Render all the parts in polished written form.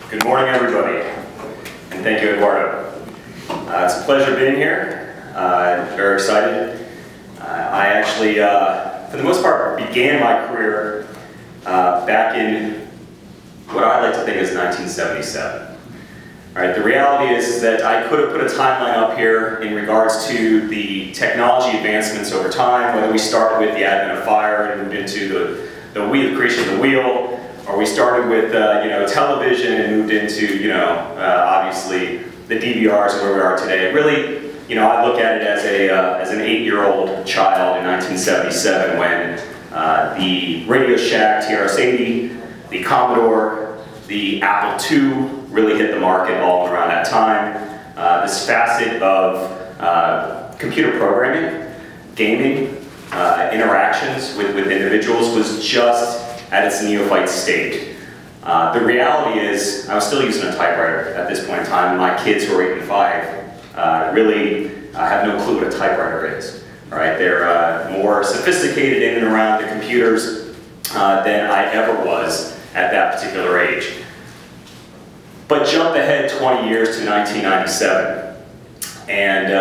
Good morning, everybody, and thank you, Eduardo. It's a pleasure being here. Very excited. I actually, for the most part, began my career back in what I like to think is 1977. All right, the reality is that I could have put a timeline up here in regards to the technology advancements over time, whether we started with the advent of fire and moved into the creation of the wheel, or we started with television and moved into obviously the DVRs and where we are today. Really, I look at it as an 8-year-old child in 1977 when the Radio Shack TRS-80, the Commodore, the Apple II really hit the market all around that time. This facet of computer programming, gaming, interactions with individuals was just at its neophyte state. The reality is, I was still using a typewriter at this point in time, and my kids who are 8 and 5 really have no clue what a typewriter is. All right? They're more sophisticated in and around the computers than I ever was at that particular age. But jump ahead 20 years to 1997, and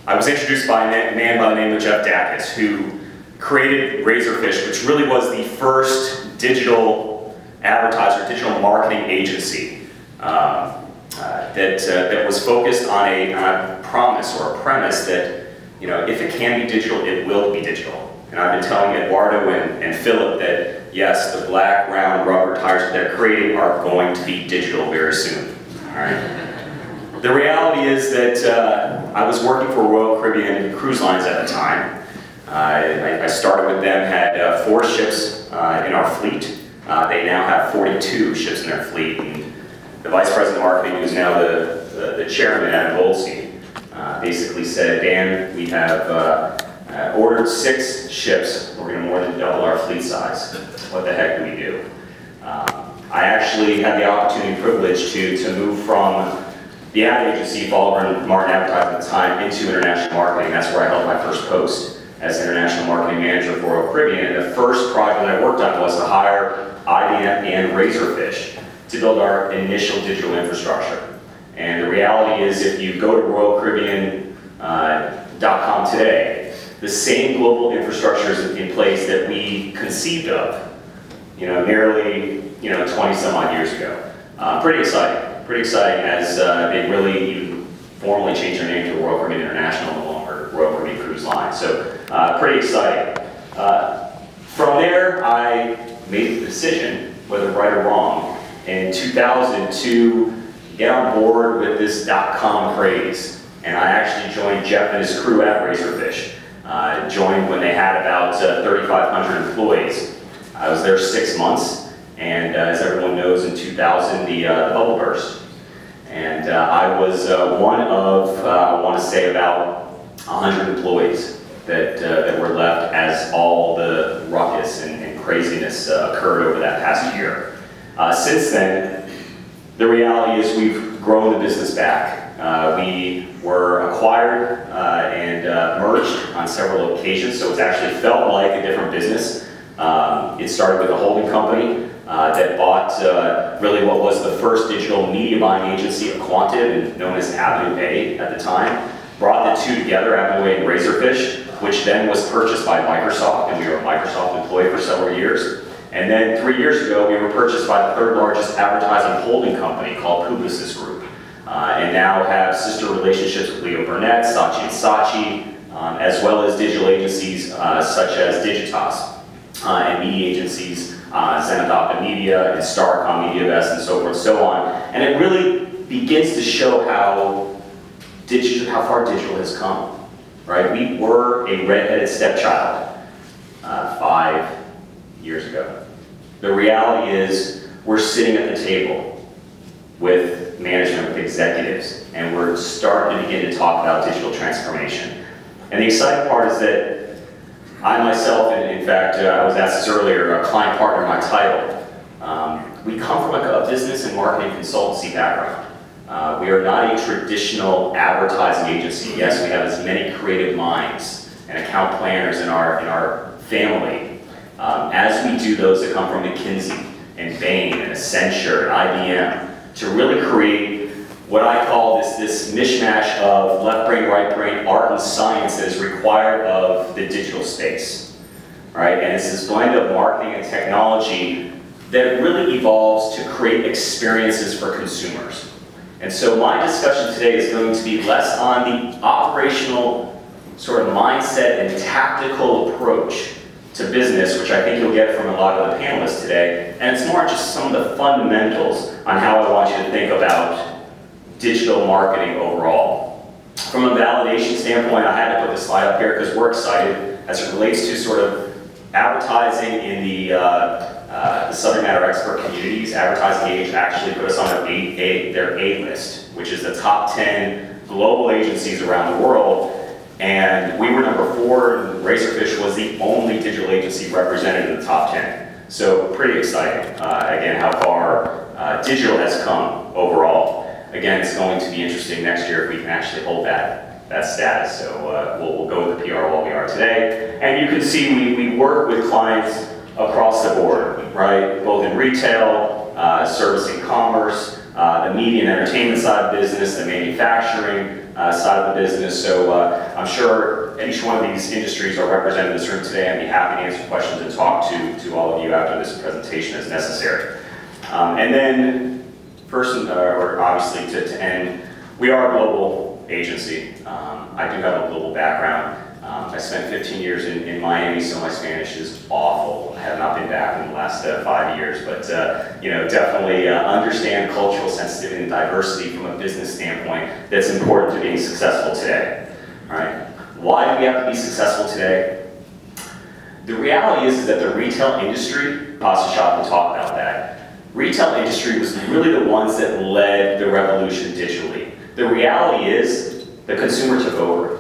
I was introduced by a man by the name of Jeff Dacus, who created Razorfish, which really was the first digital advertiser, digital marketing agency that was focused on a promise or a premise that, if it can be digital, it will be digital. And I've been telling Eduardo and Philip that, yes, the black, round, rubber tires that they're creating are going to be digital very soon. All right? The reality is that I was working for Royal Caribbean Cruise Lines at the time. I started with them, had 4 ships in our fleet. They now have 42 ships in their fleet. And the Vice President of Marketing, who's now the chairman, Adam Goldstein, basically said, Dan, we have ordered 6 ships. We're going to more than double our fleet size. What the heck do we do? I actually had the opportunity and privilege to move from the ad agency, Baldwin Martin Advertising at the time, into international marketing. That's where I held my first post as international marketing manager for Royal Caribbean. And the first project that I worked on was to hire IBM and Razorfish to build our initial digital infrastructure. And the reality is, if you go to RoyalCaribbean.com today, the same global infrastructure is in place that we conceived of, nearly 20 some odd years ago. Pretty exciting as they really even formally changed their name to Royal Caribbean International, no longer Royal Caribbean Cruise Line. So pretty exciting. From there, I made the decision, whether right or wrong, in 2000 to get on board with this .com craze. And I actually joined Jeff and his crew at Razorfish. Joined when they had about 3,500 employees. I was there 6 months, and as everyone knows, in 2000 the bubble burst. And I was one of, I want to say, about 100 employees that were left as all the ruckus and craziness occurred over that past year. Since then, the reality is we've grown the business back. We were acquired and merged on several occasions, so it's actually felt like a different business. It started with a holding company that bought really what was the first digital media buying agency of Quantum, known as Avenue A at the time. Brought the two together, Avenue A and Razorfish, which then was purchased by Microsoft, and we were a Microsoft employee for several years. And then 3 years ago, we were purchased by the 3rd largest advertising holding company called Publicis Group, and now have sister relationships with Leo Burnett, Saatchi & Saatchi, as well as digital agencies such as Digitas, and media agencies, Zenithop Media, and Starcom MediaVest, and so forth and so on. And it really begins to show how far digital has come. Right? We were a redheaded stepchild 5 years ago. The reality is we're sitting at the table with management, with executives, and we're starting to begin to talk about digital transformation. And the exciting part is that I myself, and in fact, I was asked this earlier, a client partner, my title, we come from a business and marketing consultancy background. We are not a traditional advertising agency. Yes, we have as many creative minds and account planners in our family, as we do those that come from McKinsey and Bain and Accenture and IBM to really create what I call this mishmash of left brain, right brain, art and science that is required of the digital space. Right? And it's this blend of marketing and technology that really evolves to create experiences for consumers. And so my discussion today is going to be less on the operational sort of mindset and tactical approach to business, which I think you'll get from a lot of the panelists today, and it's more just some of the fundamentals on how I want you to think about digital marketing overall. From a validation standpoint, I had to put this slide up here because we're excited as it relates to sort of advertising in the subject matter expert communities. Advertising Age actually put us on their A list, which is the top 10 global agencies around the world. And we were number 4, and Razorfish was the only digital agency represented in the top 10. So pretty exciting, again, how far digital has come overall. Again, it's going to be interesting next year if we can actually hold that status. So we'll go with the PR while we are today. And you can see we work with clients across the board, right? Both in retail, servicing commerce, the media and entertainment side of business, the manufacturing side of the business. So I'm sure each one of these industries are represented in this room today. I'd be happy to answer questions and talk to all of you after this presentation as necessary. And then first, or obviously to end, we are a global agency. I do have a global background. I spent 15 years in Miami, so my Spanish is awful. I have not been back in the last 5 years, but you know, definitely understand cultural sensitivity and diversity from a business standpoint that's important to being successful today. All right? Why do we have to be successful today? The reality is that the retail industry, Pasta Shop will talk about that. Retail industry was really the ones that led the revolution digitally. The reality is the consumer took over.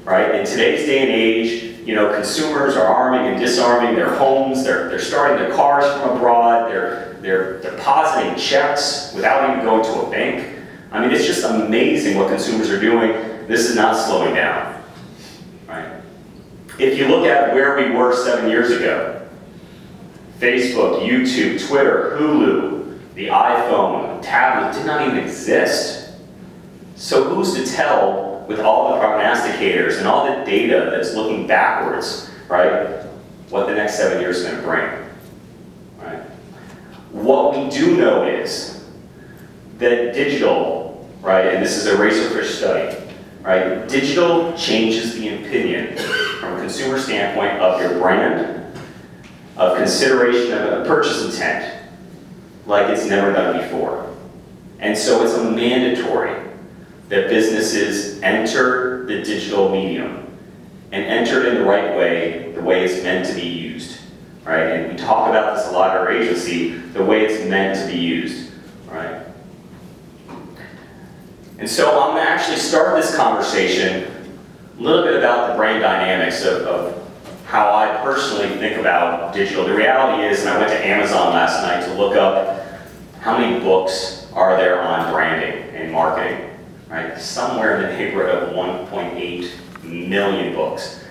Right? In today's day and age, you know, consumers are arming and disarming their homes, they're starting their cars from abroad, they're depositing checks without even going to a bank. I mean, it's just amazing what consumers are doing. This is not slowing down. Right? If you look at where we were 7 years ago, Facebook, YouTube, Twitter, Hulu, the iPhone, tablet did not even exist. So who's to tell, with all the prognosticators and all the data that's looking backwards, right, what the next 7 years is going to bring, right? What we do know is that digital, right, and this is a Razorfish study, right, digital changes the opinion from a consumer standpoint of your brand, of consideration of a purchase intent, like it's never done before. And so it's a mandatory that businesses enter the digital medium and enter it in the right way, the way it's meant to be used, right? And we talk about this a lot at our agency, the way it's meant to be used, right? And so I'm going to actually start this conversation a little bit about the brand dynamics of how I personally think about digital. The reality is, and I went to Amazon last night to look up how many books are there on branding and marketing. Right? Somewhere in the neighborhood of 1.8 million books.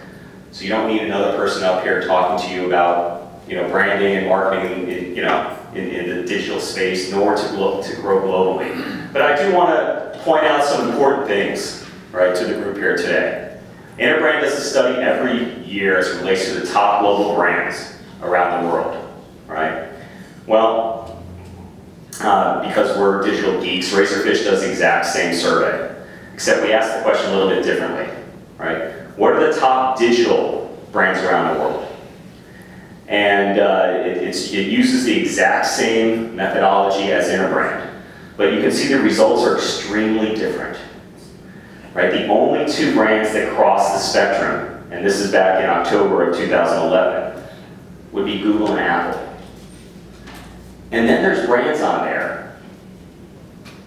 So you don't need another person up here talking to you about, you know, branding and marketing in, you know, in the digital space, nor to grow globally. But I do want to point out some important things, right, to the group here today. Interbrand does a study every year as it relates to the top global brands around the world, right? Well, because we're digital geeks, Razorfish does the exact same survey, except we ask the question a little bit differently, right? What are the top digital brands around the world? And it uses the exact same methodology as Interbrand, but you can see the results are extremely different, right? The only 2 brands that cross the spectrum, and this is back in October of 2011, would be Google and Apple. And then there's brands on there.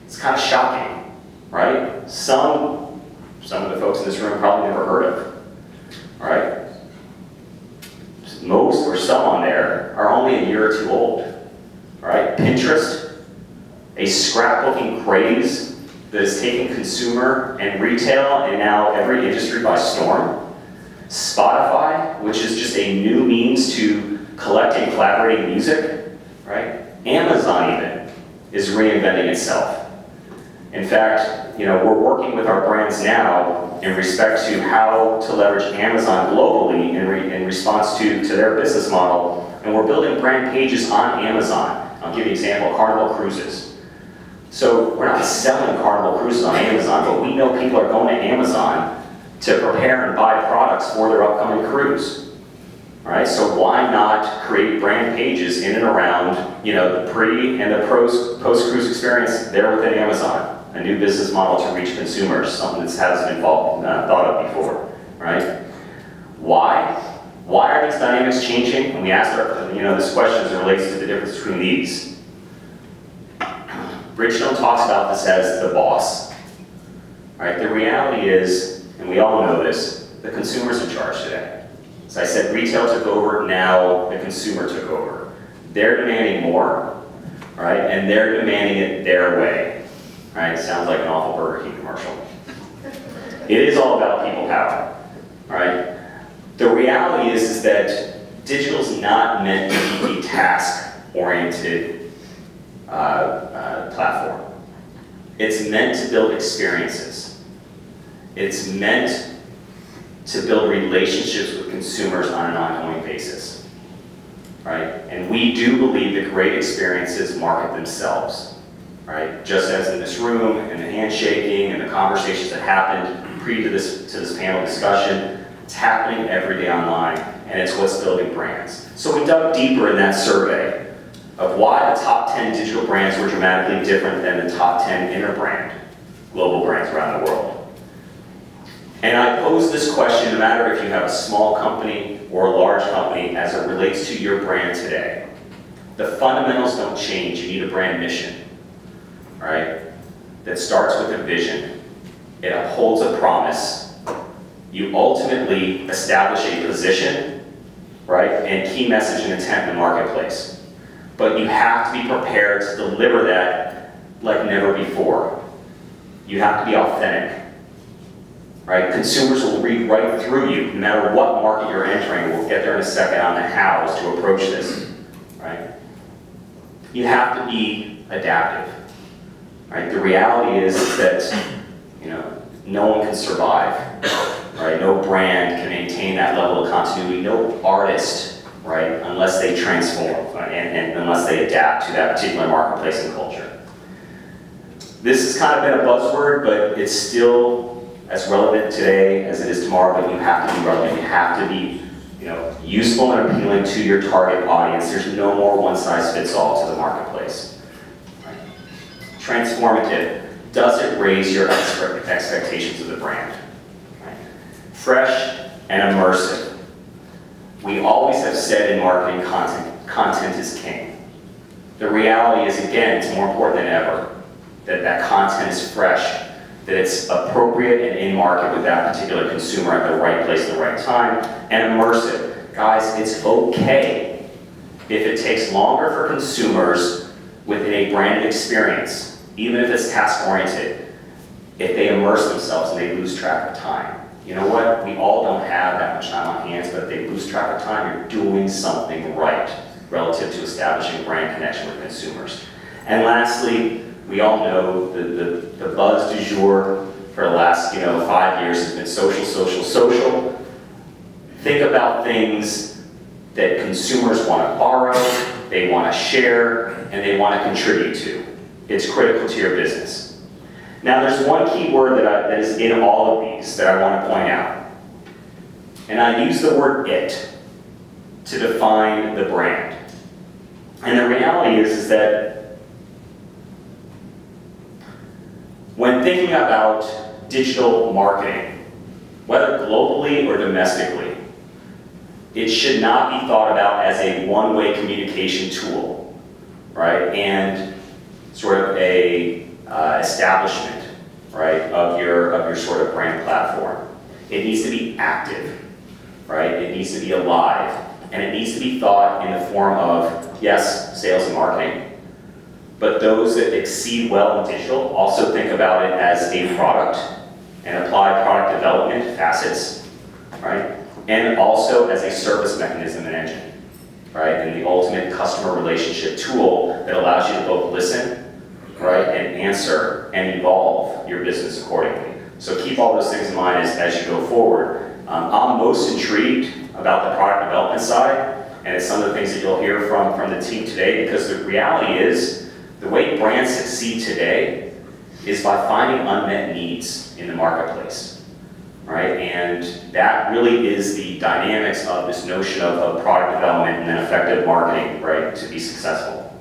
It's kind of shocking, right? Some of the folks in this room probably never heard of, right? Most or some on there are only a year or 2 old, right? Pinterest, a scrapbooking craze that is taking consumer and retail and now every industry by storm. Spotify, which is just a new means to collect and collaborating music, right? Amazon even is reinventing itself. In fact, we're working with our brands now in respect to how to leverage Amazon globally in response to their business model, and we're building brand pages on Amazon. I'll give you an example, Carnival Cruises. So we're not selling Carnival Cruises on Amazon, but we know people are going to Amazon to prepare and buy products for their upcoming cruise. All right, so why not create brand pages in and around, the pre and the post-cruise experience there within Amazon? A new business model to reach consumers, something that hasn't been thought of before, right? Why? Why are these dynamics changing? And we asked this question as it relates to the difference between these. Bridgestone talks about this as the boss. Right? The reality is, and we all know this, the consumer's in charge today. As I said, retail took over, now the consumer took over. They're demanding more, right? And they're demanding it their way. Right? Sounds like an awful Burger King commercial. It is all about people power. Right? The reality is that digital is not meant to be a task-oriented platform. It's meant to build experiences. It's meant to build relationships with consumers on an ongoing basis. Right? And we do believe that great experiences market themselves. Right? Just as in this room, and the handshaking, and the conversations that happened pre to this panel discussion, it's happening every day online, and it's what's building brands. So we dug deeper in that survey of why the top 10 digital brands were dramatically different than the top 10 interbrand global brands around the world. And I pose this question no matter if you have a small company or a large company as it relates to your brand today. The fundamentals don't change. You need a brand mission. Right? That starts with a vision. It upholds a promise. You ultimately establish a position, right? And key message and intent in the marketplace. But you have to be prepared to deliver that like never before. You have to be authentic, right? Consumers will read right through you, no matter what market you're entering. We'll get there in a second on the hows to approach this, right? You have to be adaptive. Right? The reality is that no one can survive. Right? No brand can maintain that level of continuity. No artist, right? Unless they transform and unless they adapt to that particular marketplace and culture. This has kind of been a buzzword, but it's still as relevant today as it is tomorrow. But you have to be relevant. You have to be useful and appealing to your target audience. There's no more one-size-fits-all to the marketplace. Transformative. Does it raise your expectations of the brand? Right. Fresh and immersive. We always have said in marketing, content is king. The reality is, again, it's more important than ever that content is fresh, that it's appropriate and in market with that particular consumer at the right place at the right time, and immersive. Guys, it's okay if it takes longer for consumers within a branded experience, even if it's task-oriented, if they immerse themselves and they lose track of time. You know what? We all don't have that much time on hands, but if they lose track of time, you're doing something right relative to establishing brand connection with consumers. And lastly, we all know the buzz du jour for the last 5 years has been social, social, social. Think about things that consumers want to borrow, they want to share, and they want to contribute to. It's critical to your business. Now there's one key word that is in all of these that I want to point out. And I use the word it to define the brand. And the reality is that when thinking about digital marketing, whether globally or domestically, it should not be thought about as a one-way communication tool, right? And sort of a establishment, right, of your sort of brand platform. It needs to be active, right? It needs to be alive, and it needs to be thought in the form of, yes, sales and marketing, but those that exceed well in digital also think about it as a product and apply product development facets, right? And also as a service mechanism and engine. right? And the ultimate customer relationship tool that allows you to both listen, right, and answer and evolve your business accordingly. So keep all those things in mind as you go forward. I'm most intrigued about the product development side, and it's some of the things that you'll hear from the team today, because the reality is the way brands succeed today is by finding unmet needs in the marketplace, right? And that really is the dynamics of this notion of product development and then effective marketing, right, to be successful.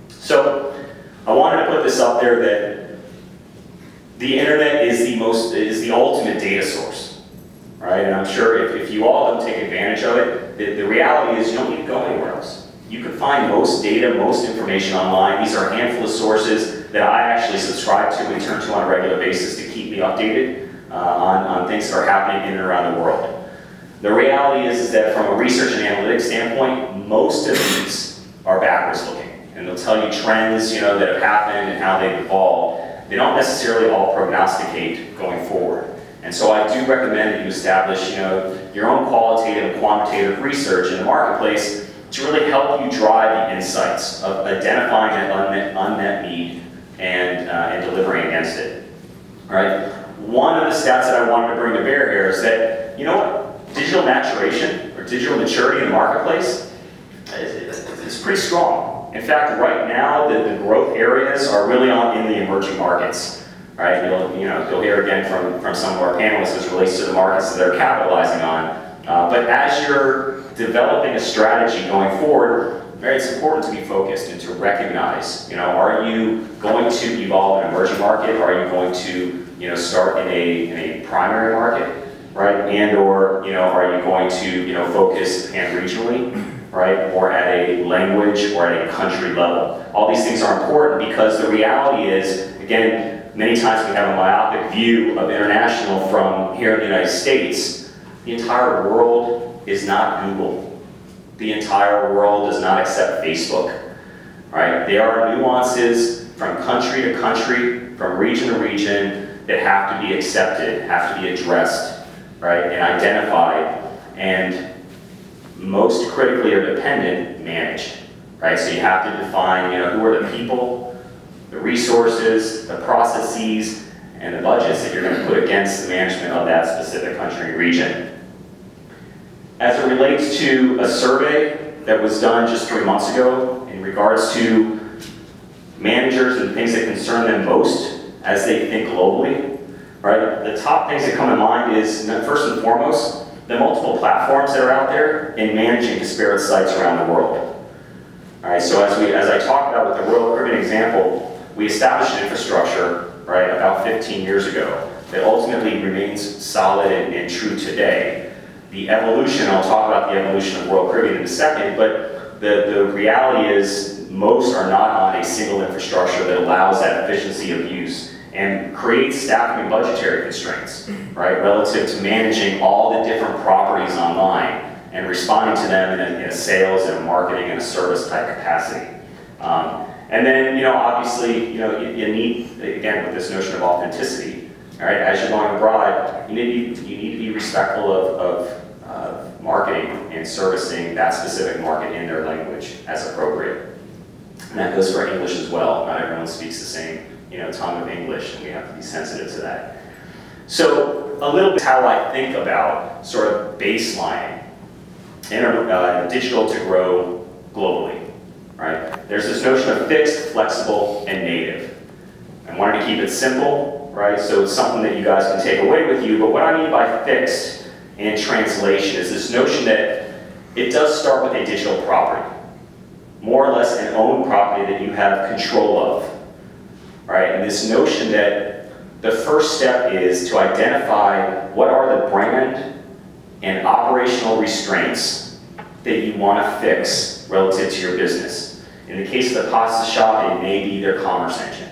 So I wanted to put this up there that the internet is the ultimate data source, right? And I'm sure if you all don't take advantage of it, the reality is you don't need to go anywhere else. You can find most data, most information online. These are a handful of sources that I actually subscribe to and turn to on a regular basis to keep me updated on things that are happening in and around the world. The reality is that from a research and analytics standpoint, most of these are backwards looking. And they'll tell you trends, that have happened and how they've evolved. They don't necessarily all prognosticate going forward. And so I do recommend that you establish, your own qualitative and quantitative research in the marketplace to really help you drive the insights of identifying that unmet need and delivering against it. All right. One of the stats that I wanted to bring to bear here is that, digital maturation or digital maturity in the marketplace is pretty strong. In fact, right now, the growth areas are really in the emerging markets. Right? You'll hear again from some of our panelists as it relates to the markets that they're capitalizing on. But as you're developing a strategy going forward, it's important to be focused and to recognize, are you going to evolve an emerging market? Are you going to, start in a primary market, right? And or, are you going to, focus pan-regionally, right? Or at a language or at a country level? All these things are important because the reality is, again, many times we have a myopic view of international from here in the United States. The entire world is not Google. The entire world does not accept Facebook, right? There are nuances from country to country, from region to region that have to be accepted, have to be addressed, right? And identified, and most critically or dependent, managed, right? So you have to define, who are the people, the resources, the processes, and the budgets that you're going to put against the management of that specific country and region. As it relates to a survey that was done just 3 months ago in regards to managers and things that concern them most as they think globally, right? The top things that come to mind is, first and foremost, the multiple platforms that are out there in managing disparate sites around the world. All right, so as I talked about with the Royal Caribbean example, we established an infrastructure, right, about 15 years ago that ultimately remains solid and true today. The evolution, I'll talk about the evolution of Royal Caribbean in a second, but the reality is most are not on a single infrastructure that allows that efficiency of use and creates staffing and budgetary constraints, right, relative to managing all the different properties online and responding to them in a sales and a marketing and a service type capacity. And then, obviously, you need, again, with this notion of authenticity, all right, as you're going abroad, you need to be respectful of marketing and servicing that specific market in their language as appropriate. And that goes for English as well. Not everyone speaks the same, tongue of English, and we have to be sensitive to that. So, a little bit how I think about sort of baselining digital to grow globally. Right? There's this notion of fixed, flexible, and native. I wanted to keep it simple, right? So it's something that you guys can take away with you, but what I mean by fixed and translation is this notion that it does start with a digital property, more or less an owned property that you have control of, right? And this notion that the first step is to identify what are the brand and operational restraints that you want to fix relative to your business. In the case of the pasta shop, it may be their commerce engine,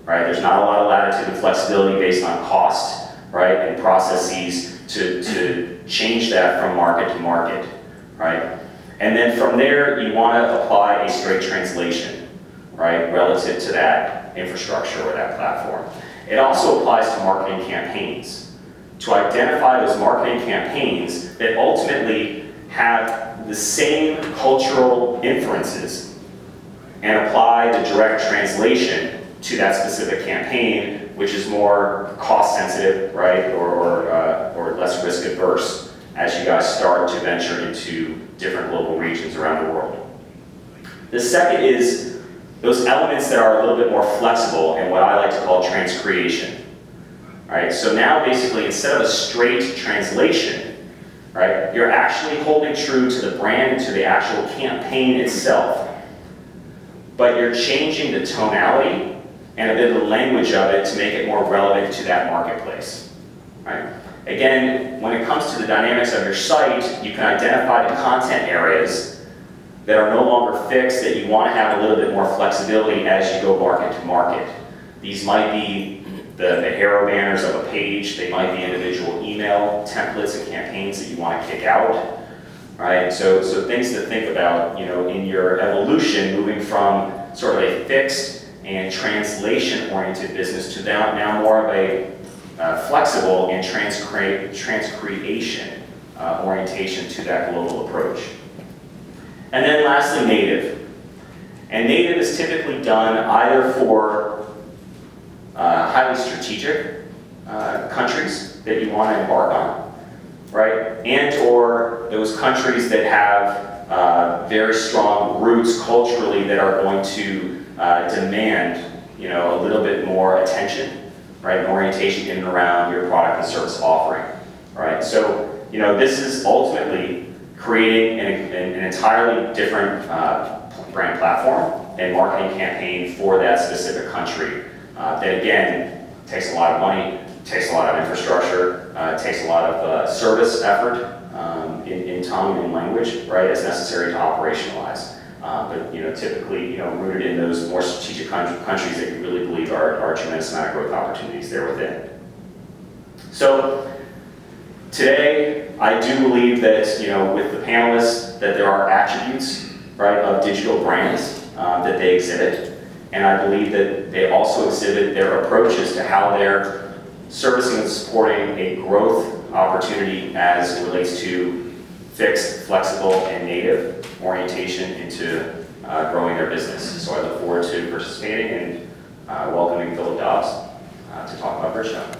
right? There's not a lot of latitude and flexibility based on cost, right, and processes to change that from market to market, right? And then from there, you want to apply a straight translation, right, relative to that infrastructure or that platform. It also applies to marketing campaigns, to identify those marketing campaigns that ultimately have the same cultural inferences and apply the direct translation to that specific campaign, which is more cost sensitive, right, or less risk adverse as you guys start to venture into different global regions around the world. The second is those elements that are a little bit more flexible and what I like to call transcreation. Right? So now basically instead of a straight translation, right, you're actually holding true to the brand and to the actual campaign itself, but you're changing the tonality and a bit of the language of it to make it more relevant to that marketplace. Right? Again, when it comes to the dynamics of your site, you can identify the content areas that are no longer fixed, that you want to have a little bit more flexibility as you go market to market. These might be the arrow banners of a page, they might be individual email templates and campaigns that you want to kick out. Right? So things to think about, you know, in your evolution, moving from sort of a fixed and translation-oriented business to now more of a flexible and transcreation orientation to that global approach. And then lastly, native. And native is typically done either for highly strategic countries that you want to embark on, right? And or those countries that have very strong roots culturally that are going to demand, you know, a little bit more attention, right? An orientation in and around your product and service offering, right? So, you know, this is ultimately creating an entirely different brand platform and marketing campaign for that specific country. That again, takes a lot of money, takes a lot of infrastructure, takes a lot of service effort in tongue and in language, right, as necessary to operationalize. But you know, typically, you know, rooted in those more strategic countries that you really believe are a tremendous amount of growth opportunities there within. So today, I do believe that, you know, with the panelists, that there are attributes, right, of digital brands that they exhibit. And I believe that they also exhibit their approaches to how they're servicing and supporting a growth opportunity as it relates to fixed, flexible, and native orientation into growing their business. So I look forward to participating and welcoming Philip Dobbs to talk about Bridgestone.